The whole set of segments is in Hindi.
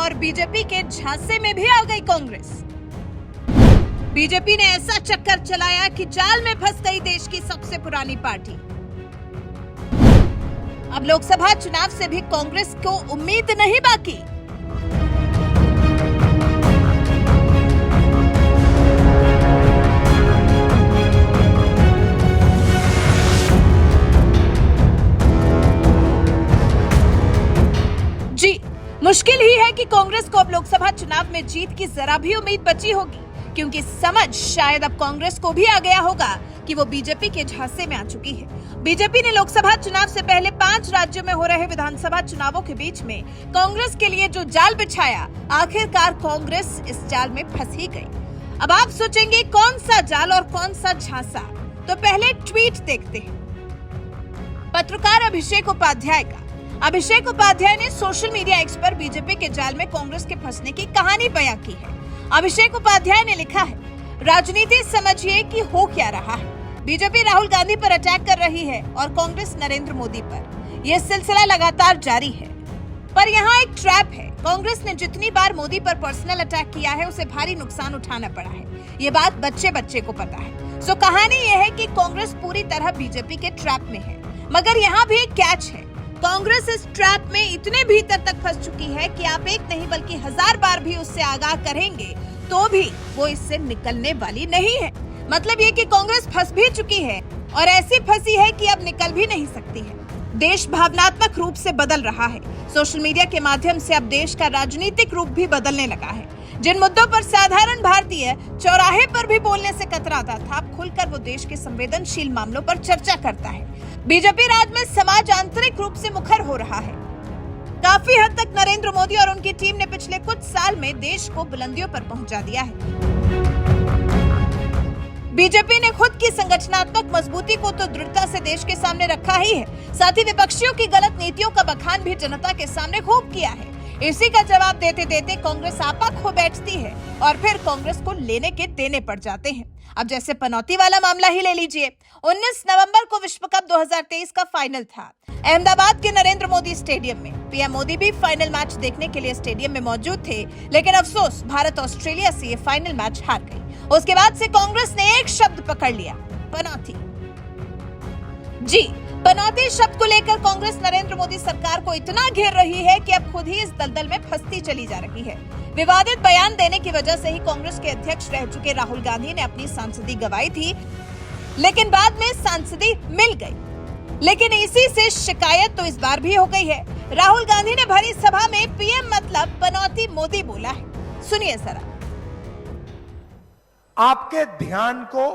और बीजेपी के झांसे में भी आ गई कांग्रेस। बीजेपी ने ऐसा चक्कर चलाया कि जाल में फंस गई देश की सबसे पुरानी पार्टी। अब लोकसभा चुनाव से भी कांग्रेस को उम्मीद नहीं बाकी। जी, मुश्किल ही है कि कांग्रेस को अब लोकसभा चुनाव में जीत की जरा भी उम्मीद बची होगी, क्योंकि समझ शायद अब कांग्रेस को भी आ गया होगा कि वो बीजेपी के झांसे में आ चुकी है। बीजेपी ने लोकसभा चुनाव से पहले 5 राज्यों में हो रहे विधानसभा चुनावों के बीच में कांग्रेस के लिए जो जाल बिछाया, आखिरकार कांग्रेस इस जाल में फंस ही गई। अब आप सोचेंगे कौन सा जाल और कौन सा झांसा, तो पहले ट्वीट देखते हैं पत्रकार अभिषेक उपाध्याय का। अभिषेक उपाध्याय ने सोशल मीडिया एक्स पर बीजेपी के जाल में कांग्रेस के फंसने की कहानी बयां की है। अभिषेक उपाध्याय ने लिखा है, राजनीति समझिए कि हो क्या रहा है। बीजेपी राहुल गांधी पर अटैक कर रही है और कांग्रेस नरेंद्र मोदी पर। यह सिलसिला लगातार जारी है, पर यहाँ एक ट्रैप है। कांग्रेस ने जितनी बार मोदी पर पर्सनल अटैक किया है, उसे भारी नुकसान उठाना पड़ा है। ये बात बच्चे बच्चे को पता है। सो कहानी यह है कि कांग्रेस पूरी तरह बीजेपी के ट्रैप में है, मगर यहाँ भी एक कैच है। कांग्रेस इस ट्रैप में इतने भीतर तक फंस चुकी है कि आप एक नहीं बल्कि 1000 बार भी उससे आगाह करेंगे तो भी वो इससे निकलने वाली नहीं है। मतलब ये कि कांग्रेस फंस भी चुकी है और ऐसी फंसी है कि अब निकल भी नहीं सकती है। देश भावनात्मक रूप से बदल रहा है। सोशल मीडिया के माध्यम से अब देश का राजनीतिक रूप भी बदलने लगा है। जिन मुद्दों पर साधारण भारतीय चौराहे पर भी बोलने से कतराता था, अब खुलकर वो देश के संवेदनशील मामलों पर चर्चा करता है। बीजेपी राज में समाज आंतरिक रूप से मुखर हो रहा है। काफी हद तक नरेंद्र मोदी और उनकी टीम ने पिछले कुछ साल में देश को बुलंदियों पर पहुंचा दिया है। बीजेपी ने खुद की संगठनात्मक मजबूती को तो दृढ़ता से देश के सामने रखा ही है, साथ ही विपक्षियों की गलत नीतियों का बखान भी जनता के सामने खूब किया है। इसी का जवाब देते देते कांग्रेस आपा खो बैठती है और फिर कांग्रेस को लेने के देने पड़ जाते हैं। अब जैसे पनौती वाला मामला ही ले लीजिए। 19 नवंबर को विश्व कप 2023 का फाइनल था अहमदाबाद के नरेंद्र मोदी स्टेडियम में। पीएम मोदी भी फाइनल मैच देखने के लिए स्टेडियम में मौजूद थे, लेकिन अफसोस भारत ऑस्ट्रेलिया से ये फाइनल मैच हार गई। उसके बाद से कांग्रेस ने एक शब्द पकड़ लिया, पनौती। जी, पनौती शब्द को लेकर कांग्रेस नरेंद्र मोदी सरकार को इतना घेर रही है कि अब खुद ही इस दलदल में फंसती चली जा रही है। विवादित बयान देने की वजह से ही कांग्रेस के अध्यक्ष रह चुके राहुल गांधी ने अपनी सांसदी गंवाई थी, लेकिन बाद में सांसदी मिल गई। लेकिन इसी से शिकायत तो इस बार भी हो गई है। राहुल गांधी ने भरी सभा में पीएम मतलब पनौती मोदी बोला है। सुनिए जरा। आपके ध्यान को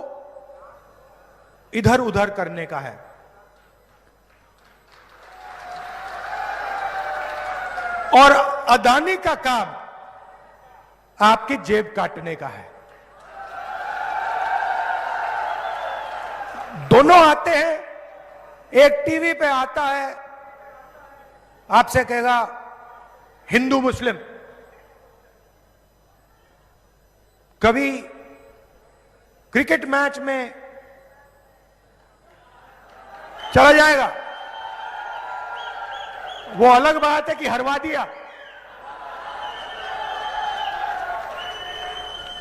इधर उधर करने का है और अदानी का काम आपकी जेब काटने का है। दोनों आते हैं, एक टीवी पे आता है, आपसे कहेगा हिंदू मुस्लिम, कभी क्रिकेट मैच में चला जाएगा, वो अलग बात है कि हरवा दिया।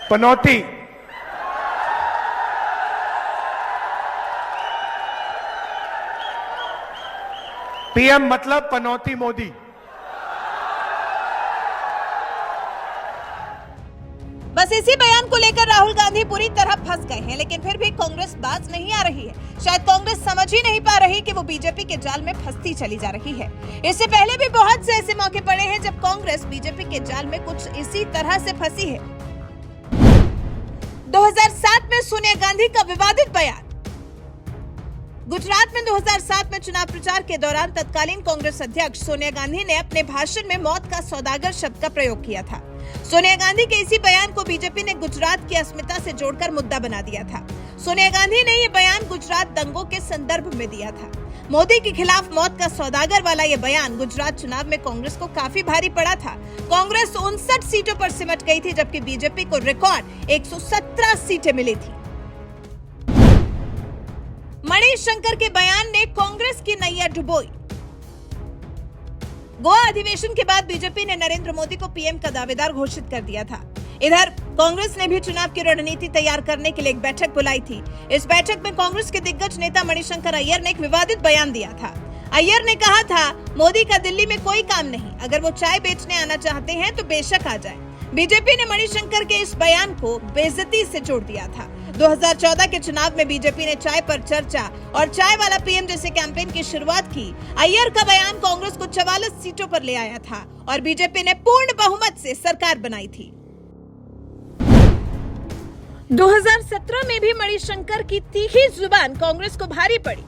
पनौती, पीएम मतलब पनौती मोदी। बस इसी बयान को लेकर राहुल गांधी पूरी तरह फंस गए हैं, लेकिन फिर भी कांग्रेस बाज नहीं आ रही है। शायद कांग्रेस समझ ही नहीं पा रही कि वो बीजेपी के जाल में फंसती चली जा रही है। इससे पहले भी बहुत से ऐसे मौके पड़े हैं जब कांग्रेस बीजेपी के जाल में कुछ इसी तरह से फंसी है। 2007 में सोनिया गांधी का विवादित बयान। गुजरात में 2007 में चुनाव प्रचार के दौरान तत्कालीन कांग्रेस अध्यक्ष सोनिया गांधी ने अपने भाषण में मौत का सौदागर शब्द का प्रयोग किया था। सोनिया गांधी के इसी बयान को बीजेपी ने गुजरात की अस्मिता से जोड़कर मुद्दा बना दिया था। सोनिया गांधी ने ये बयान गुजरात दंगों के संदर्भ में दिया था। मोदी के खिलाफ मौत का सौदागर वाला ये बयान गुजरात चुनाव में कांग्रेस को काफी भारी पड़ा था। कांग्रेस 59 सीटों पर सिमट गई थी, जबकि बीजेपी को रिकॉर्ड 117 सीटें मिली थी। मणिशंकर के बयान ने कांग्रेस की नैया डुबोई। गोवा अधिवेशन के बाद बीजेपी ने नरेंद्र मोदी को पीएम का दावेदार घोषित कर दिया था। इधर कांग्रेस ने भी चुनाव की रणनीति तैयार करने के लिए एक बैठक बुलाई थी। इस बैठक में कांग्रेस के दिग्गज नेता मणिशंकर अय्यर ने एक विवादित बयान दिया था। अय्यर ने कहा था, मोदी का दिल्ली में कोई काम नहीं, अगर वो चाय बेचने आना चाहते हैं तो बेशक आ जाए। बीजेपी ने मणिशंकर के इस बयान को बेइज्जती से जोड़ दिया था। 2014 के चुनाव में बीजेपी ने चाय पर चर्चा और चाय वाला पीएम जैसे कैंपेन की शुरुआत की। अय्यर का बयान कांग्रेस को 44 सीटों पर ले आया था और बीजेपी ने पूर्ण बहुमत से सरकार बनाई थी। 2017 में भी मणिशंकर की तीखी जुबान कांग्रेस को भारी पड़ी।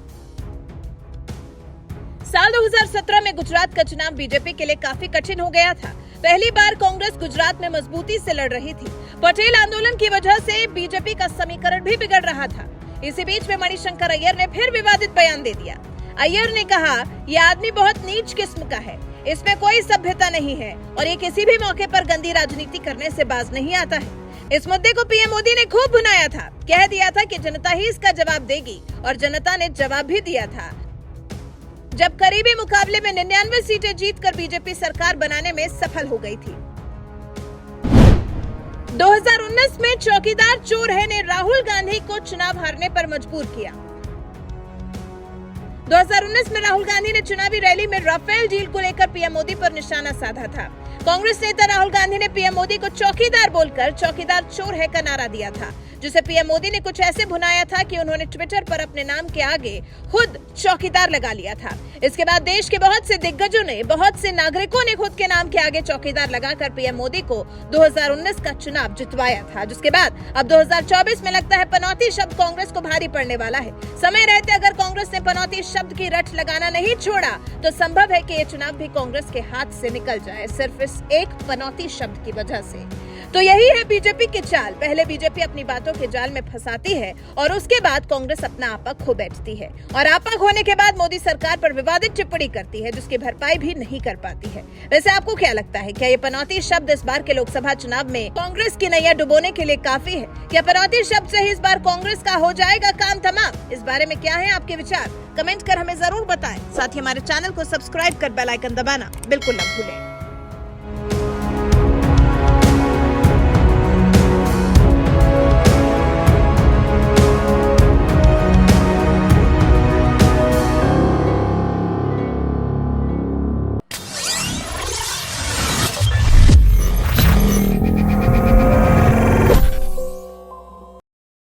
साल 2017 में गुजरात का चुनाव बीजेपी के लिए काफी कठिन हो गया था। पहली बार कांग्रेस गुजरात में मजबूती से लड़ रही थी। पटेल आंदोलन की वजह से बीजेपी का समीकरण भी बिगड़ रहा था। इसी बीच में मणिशंकर अय्यर ने फिर विवादित बयान दे दिया। अय्यर ने कहा, यह आदमी बहुत नीच किस्म का है, इसमें कोई सभ्यता नहीं है और ये किसी भी मौके पर गंदी राजनीति करने से बाज नहीं आता है। इस मुद्दे को पीएम मोदी ने खूब भुनाया था, कह दिया था कि जनता ही इसका जवाब देगी और जनता ने जवाब भी दिया था। जब करीबी मुकाबले में 99 सीटें जीतकर बीजेपी सरकार बनाने में सफल हो गई थी। 2019 में चौकीदार चोर है ने राहुल गांधी को चुनाव हारने पर मजबूर किया। 2019 में राहुल गांधी ने चुनावी रैली में राफेल डील को लेकर पीएम मोदी पर निशाना साधा था। कांग्रेस नेता राहुल गांधी ने पीएम मोदी को चौकीदार बोलकर चौकीदार चोर है का नारा दिया था, जिसे पीएम मोदी ने कुछ ऐसे भुनाया था कि उन्होंने ट्विटर पर अपने नाम के आगे खुद चौकीदार लगा लिया था। इसके बाद देश के बहुत से दिग्गजों ने, बहुत से नागरिकों ने खुद के नाम के आगे चौकीदार लगाकर पीएम मोदी को 2019 का चुनाव जितवाया था, जिसके बाद अब 2024 में लगता है पनौती शब्द कांग्रेस को भारी पड़ने वाला है। समय रहते अगर कांग्रेस ने पनौती शब्द की रट लगाना नहीं छोड़ा तो संभव है कि ये चुनाव भी कांग्रेस के हाथ से निकल जाए, सिर्फ इस एक पनौती शब्द की वजह से। तो यही है बीजेपी की चाल। पहले बीजेपी अपनी बातों के जाल में फंसाती है और उसके बाद कांग्रेस अपना आपा खो बैठती है और आपा खोने के बाद मोदी सरकार पर विवादित टिप्पणी करती है, जिसकी भरपाई भी नहीं कर पाती है। वैसे आपको क्या लगता है, क्या ये पनौती शब्द इस बार के लोकसभा चुनाव में कांग्रेस की नैया डुबोने के लिए काफी है? क्या पनौती शब्द से ही इस बार कांग्रेस का हो जाएगा काम तमाम? इस बारे में क्या है आपके विचार? कमेंट कर हमें जरूर बताएं। साथ ही हमारे चैनल को सब्सक्राइब कर बेल आइकन दबाना बिल्कुल न भूलें।